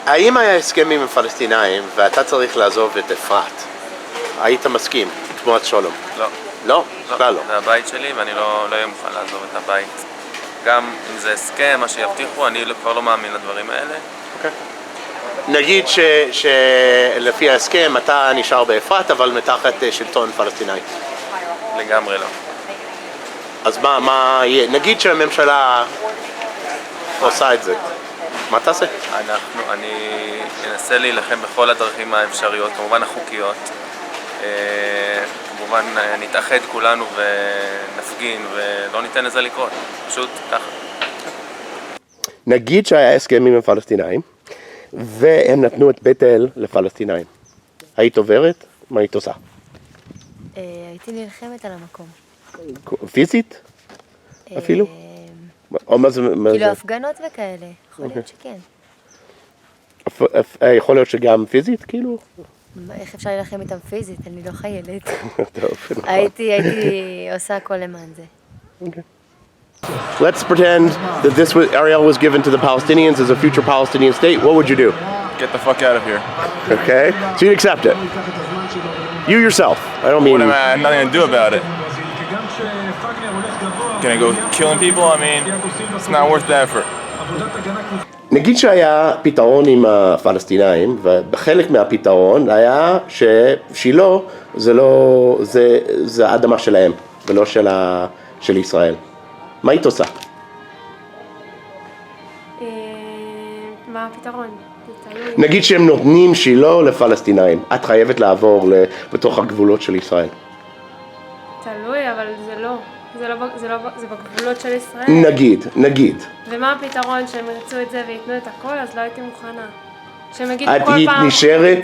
האם היה הסכם עם הפלסטינאים ואתה צריך לעזוב את אפרת? היית מסכים, תמורת שלום? לא. לא? בכלל לא. זה הבית שלי ואני לא אהיה מוכן לעזוב את הבית. גם אם זה הסכם, מה שיבטיחו, אני כבר לא מאמין לדברים האלה. אוקיי. נגיד שלפי ההסכם אתה נשאר באפרת, אבל מתחת שלטון פלסטיני. לגמרי לא. אז מה יהיה? נגיד שהממשלה עושה את זה. מה תעשה? אני אנסה להילחם בכל הדרכים האפשריות, כמובן החוקיות. כמובן נתאחד כולנו ונפגין ולא ניתן לזה לקרות. פשוט ככה. נגיד שהיה הסכם עם הפלסטינאים והם נתנו את בית אל לפלסטינאים. היית עוברת? מה היית עושה? הייתי נלחמת על המקום. פיזית? אפילו? או מה זה? כאילו הפגנות וכאלה, יכול להיות שכן. יכול להיות שגם פיזית, כאילו? איך אפשר להילחם איתם פיזית? אני לא חיילת. טוב, נכון. הייתי עושה הכל למען זה. Okay. Let's pretend that this area was given to the Palestinians as a future Palestinian state. What would you do? Get the fuck out of here. Okay, so you'd accept it. You yourself. I don't mean. What am I? I have nothing to do about it. Gonna go killing people? I mean, it's not worth the effort. נגיד שהיה פתרון עם הפלסטינאים, ובחלק מהפתרון היה ששילה זה האדמה שלהם, ולא של ישראל. מה היית עושה? מה הפתרון? נגיד שהם נותנים שילה לפלסטינאים, את חייבת לעבור בתוך הגבולות של ישראל. תלוי, אבל זה בגבולות של ישראל. נגיד. ומה הפתרון שהם ירצו את זה ויתנו את הכל, אז לא הייתי מוכנה. שהם יגידו כל פעם... היית נשארת?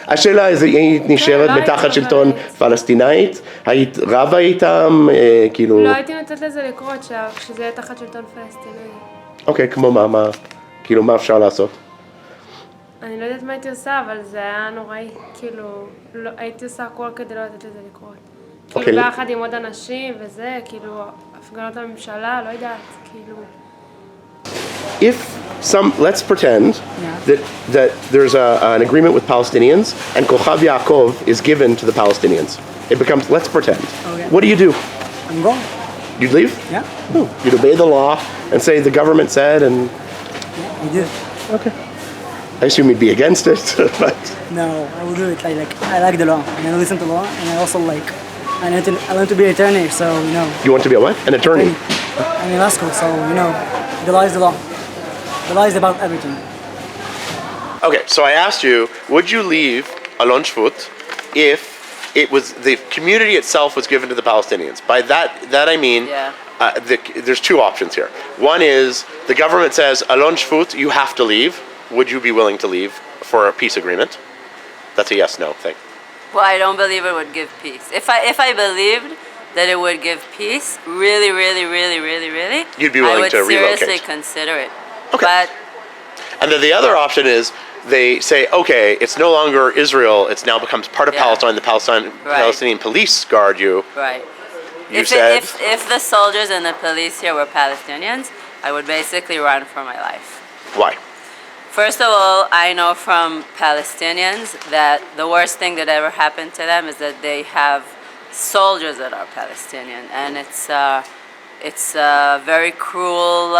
השאלה היא, היית נשארת בתחת שלטון פלסטינאית? היית רבה איתם? כאילו... לא הייתי נותנת לזה לקרות, שזה יהיה תחת שלטון פלסטיני. אוקיי, כמו מה? כאילו, מה אפשר לעשות? אני לא יודעת מה הייתי עושה, אבל זה היה נוראי. כאילו, הייתי עושה הכל כדי לא לתת לזה לקרות. כאילו, ביחד עם עוד אנשים וזה, כאילו, הפגנות הממשלה, לא יודעת, כאילו... Let's pretend that there's an agreement with Palestinians and Kochav Yaakov is given to the Palestinians. It becomes, let's pretend. Okay. What do you do? I'm gone. You'd leave? Yeah. Oh, you'd obey the law and say the government said and... Yeah, we did. Okay. I assume you'd be against it, but... No, I will do it. I like the law and I listen to the law and I also I want to be an attorney, so, you know. You want to be a what? An attorney? I'm in law school, so, you know, the law is the law. The law is about everything. Okay, so I asked you, would you leave Alon Shvut if the community itself was given to the Palestinians? By that I mean, there's two options here. One is the government says, Alon Shvut, you have to leave. Would you be willing to leave for a peace agreement? That's a yes-no thing. Well, I don't believe it would give peace. If I believed that it would give peace, really, you'd be willing to relocate. I would seriously consider it. Okay. But, and then the other option is they say, okay, it's no longer Israel, it's now becomes part of Palestine, the Palestinian police guard you. Right. If the soldiers and the police here were Palestinians, I would basically run for my life. Why? First of all, I know from Palestinians that the worst thing that ever happened to them is that they have soldiers that are Palestinian, and it's a very cruel,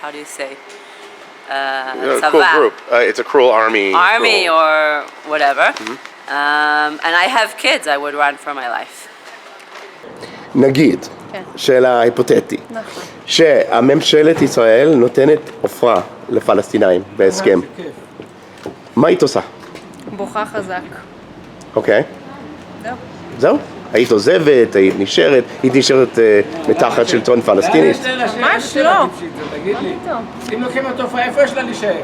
how do you say? A cruel group. It's a cruel army. Army or whatever. And I have kids, I would run for my life. נגיד, שאלה היפותטית, שהממשלת ישראל נותנת עופרה לפלסטינאים בהסכם. מה היית עושה? בוכה חזק. אוקיי. זהו. היית עוזבת, היית נשארת מתחת שלטון פלסטיני? ממש לא. תגיד לי, אם לוקחים אותו איפה יש לה להישאר?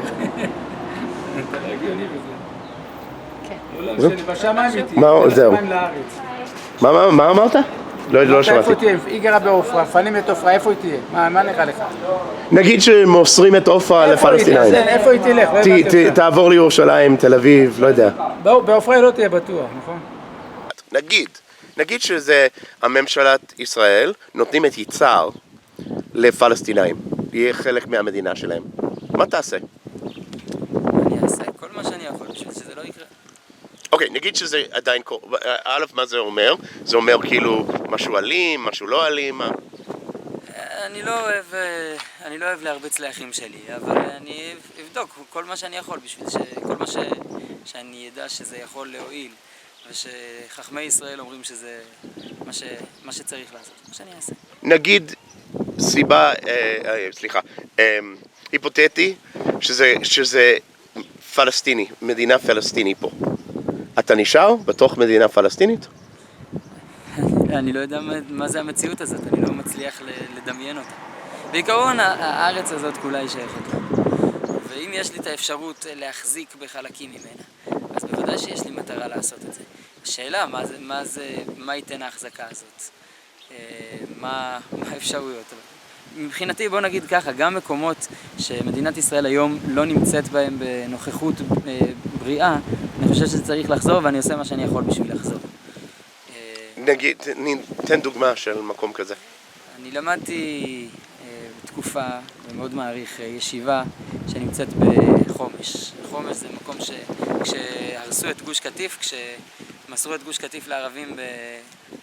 כן. בשמיים איתי. זהו. מה אמרת? לא שמעתי. איפה תהיה? היא גרה בעופרה, פנים את עופרה, איפה היא תהיה? מה נראה לך? נגיד שמוסרים את עופרה לפלסטינאים. איפה היא תלך? תעבור לירושלים, תל אביב, לא יודע. בעופרה היא לא תהיה בטוח, נכון? נגיד שזה הממשלת ישראל נותנים את יצהר לפלסטינאים, יהיה חלק מהמדינה שלהם. מה תעשה? אוקיי, נגיד שזה עדיין קורה, א', מה זה אומר? זה אומר כאילו משהו אלים, משהו לא אלים, מה? אני לא אוהב להרביץ לאחים שלי, אבל אני אבדוק כל מה שאני יכול בשביל כל מה שאני ידע שזה יכול להועיל, ושחכמי ישראל אומרים שזה מה שצריך לעשות, מה שאני אעשה. נגיד סיבה, היפותטי, שזה פלסטיני, מדינה פלסטינית פה. אתה נשאר בתוך מדינה פלסטינית? אני לא יודע מה זה המציאות הזאת, אני לא מצליח לדמיין אותה. בעיקרון הארץ הזאת כולה היא שייכת לה. ואם יש לי את האפשרות להחזיק בחלקים ממנה, אז בוודאי שיש לי מטרה לעשות את זה. השאלה, מה ייתן ההחזקה הזאת? מה האפשרויות? מבחינתי, בוא נגיד ככה, גם מקומות שמדינת ישראל היום לא נמצאת בהם בנוכחות בריאה, אני חושב שזה צריך לחזור ואני עושה מה שאני יכול בשביל לחזור. נגיד, תן דוגמה של מקום כזה. אני למדתי בתקופה, ומאוד מעריך, ישיבה שנמצאת בחומש. חומש זה מקום כשהרסו את גוש קטיף, כשמסרו את גוש קטיף לערבים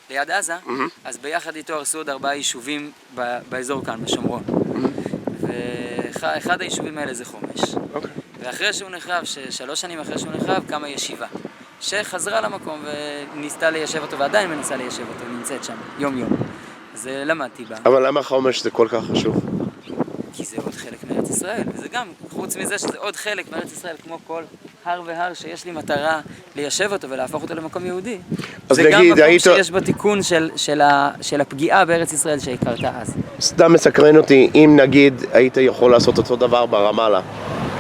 ליד עזה, אז ביחד איתו הרסו עוד 4 יישובים באזור כאן, בשומרון. ואחד היישובים האלה זה חומש. ואחרי שהוא נחרב, 3 שנים אחרי שהוא נחרב, קמה ישיבה. שחזרה למקום וניסתה ליישב אותו, ועדיין מנסה ליישב אותו, נמצאת שם, יום-יום. אז למדתי בה. אבל למה חומש זה כל כך חשוב? כי זה עוד חלק מארץ ישראל, וזה גם, חוץ מזה שזה עוד חלק מארץ ישראל, כמו כל הר והר שיש לי מטרה ליישב אותו ולהפוך אותו למקום יהודי. זה גם מקום שיש בו תיקון של הפגיעה בארץ ישראל שהכרתה אז. סתם מסקרן אותי, אם נגיד היית יכול לעשות אותו דבר ברמאללה,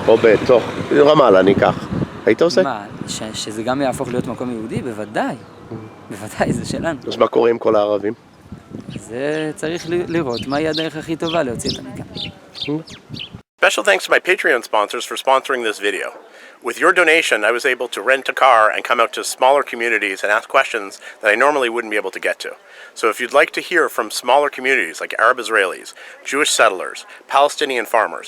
או בתוך רמאללה ניקח, היית עושה? מה, שזה גם יהפוך להיות מקום יהודי? בוודאי. בוודאי, זה שלנו. אז מה קורה עם כל הערבים? זה צריך לראות מהי הדרך הכי טובה להוציא אותם מכאן. Special thanks to my Patreon sponsors for sponsoring this video. With your donation, I was able to rent a car and come out to smaller communities and ask questions that I normally wouldn't be able to get to. So if you'd like to hear from smaller communities like Arab Israelis, Jewish settlers, Palestinian farmers,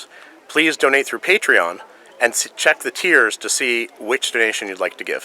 please donate through Patreon and check the tiers to see which donation you'd like to give.